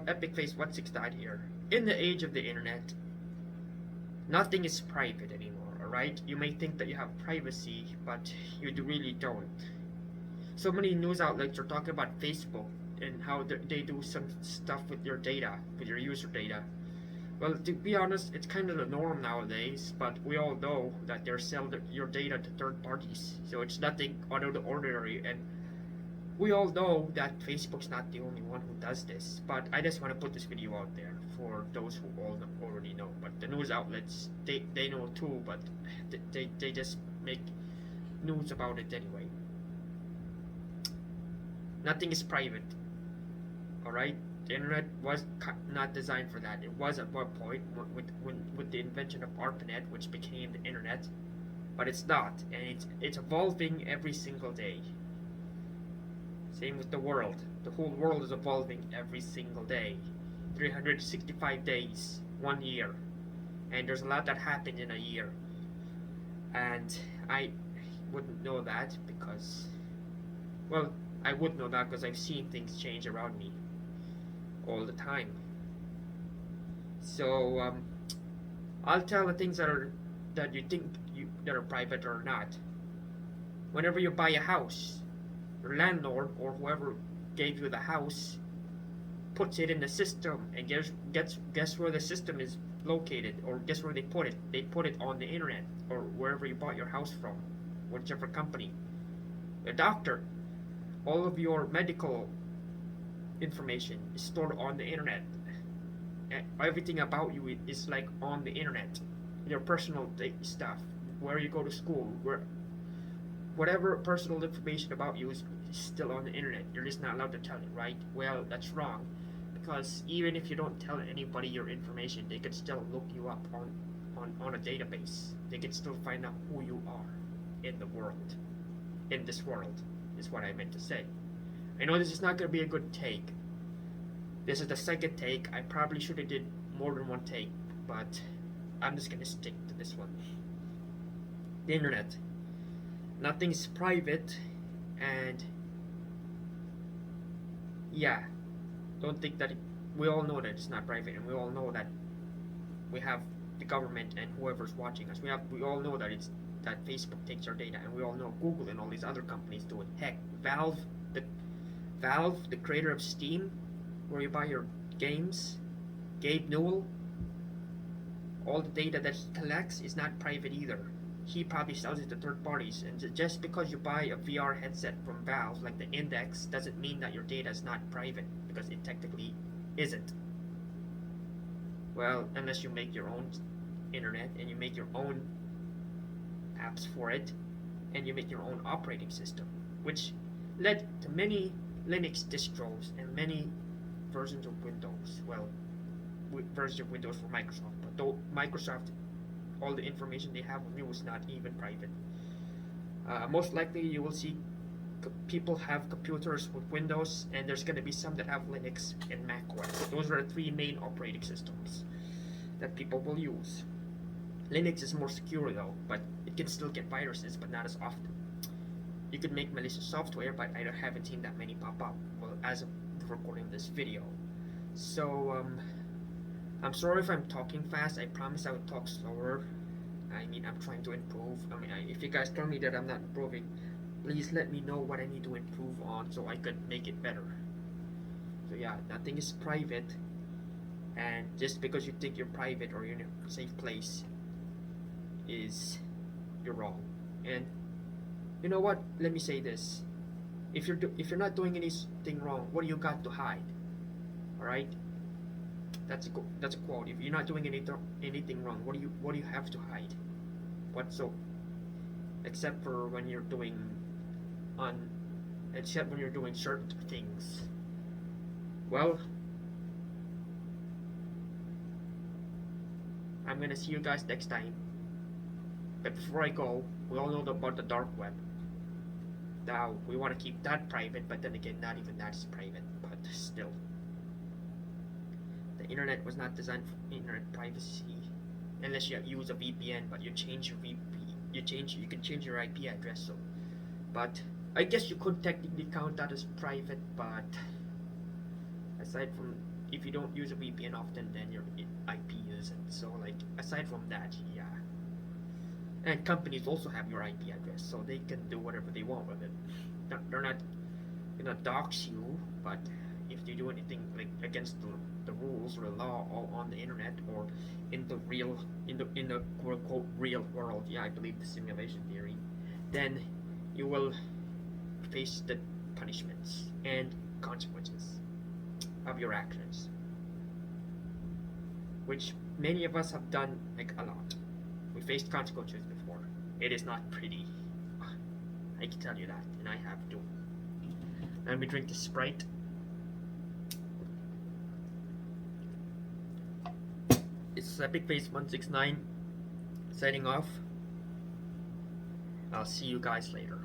Epic Phase 1.6 died here. In the age of the internet, nothing is private anymore, alright? You may think that you have privacy, but you really don't. So many news outlets are talking about Facebook and how they do some stuff with your data, with your user data. Well, to be honest, it's kind of the norm nowadays, but we all know that they're selling your data to third parties, so it's nothing out of the ordinary, and we all know that Facebook's not the only one who does this, but I just want to put this video out there for those who all already know. But the news outlets, they know too, but they just make news about it anyway. Nothing is private, alright? The internet was not designed for that. It was at one point with the invention of ARPANET, which became the internet, but it's not, and it's evolving every single day. Same with the world. The whole world is evolving every single day. 365 days, 1 year, and there's a lot that happened in a year, and I wouldn't know that because, well, I would know that because I've seen things change around me all the time. So I'll tell the things that you think that are private or not. Whenever you buy a house, your landlord or whoever gave you the house puts it in the system, and guess where the system is located, or guess where they put it? They put it on the internet or wherever you bought your house from, whichever company. The doctor, all of your medical information is stored on the internet. Everything about you is like on the internet. Your personal stuff, where you go to school, whatever personal information about you is still on the internet. You're just not allowed to tell it, right? Well, that's wrong, because even if you don't tell anybody your information, they could still look you up on a database. They could still find out who you are in the world. In this world, is what I meant to say. I know this is not going to be a good take. This is the second take. I probably should have did more than one take, but I'm just going to stick to this one. The internet. Nothing's private, and yeah, don't think that we all know that it's not private, and we all know that we have the government and whoever's watching us. We all know that that Facebook takes our data, and we all know Google and all these other companies do it. Heck, Valve, the creator of Steam, where you buy your games, Gabe Newell, all the data that he collects is not private either. He probably sells it to third parties, and just because you buy a VR headset from Valve, like the Index, doesn't mean that your data is not private, because it technically isn't. Well, unless you make your own internet, and you make your own apps for it, and you make your own operating system, which led to many Linux distros and many versions of Windows. Well, versions of Windows for Microsoft, but though Microsoft, all the information they have on you is not even private. Most likely you will see people have computers with Windows, and there's going to be some that have Linux and Mac OS. Those are the three main operating systems that people will use. Linux is more secure though, but it can still get viruses, but not as often. You could make malicious software, but I haven't seen that many pop up, well, as of recording this video. So I'm sorry if I'm talking fast. I promise I would talk slower. I mean, I'm trying to improve. I mean, if you guys tell me that I'm not improving, please let me know what I need to improve on so I could make it better. So yeah, nothing is private, and just because you think you're private or you're in a safe place, you're wrong. And you know what? Let me say this: if you're not doing anything wrong, what do you got to hide? All right. That's a quote. If you're not doing anything wrong, what do you have to hide? What so? Except for when you're doing certain things. Well, I'm gonna see you guys next time. But before I go, we all know about the dark web. Now we want to keep that private, but then again, not even that is private. But still. The internet was not designed for internet privacy, unless you use a VPN. But you can change your IP address. So, but I guess you could technically count that as private. But aside from if you don't use a VPN often, then your IP isn't. So like aside from that, yeah. And companies also have your IP address, so they can do whatever they want with it. They're not gonna dox you, but if you do anything like against the rules or the law on the internet or in the quote unquote real world, yeah, I believe the simulation theory, then you will face the punishments and consequences of your actions, which many of us have done like a lot. We faced consequences before. It is not pretty. I can tell you that, and I have to. Let me drink the Sprite. It's Epic Face 169 signing off. I'll see you guys later.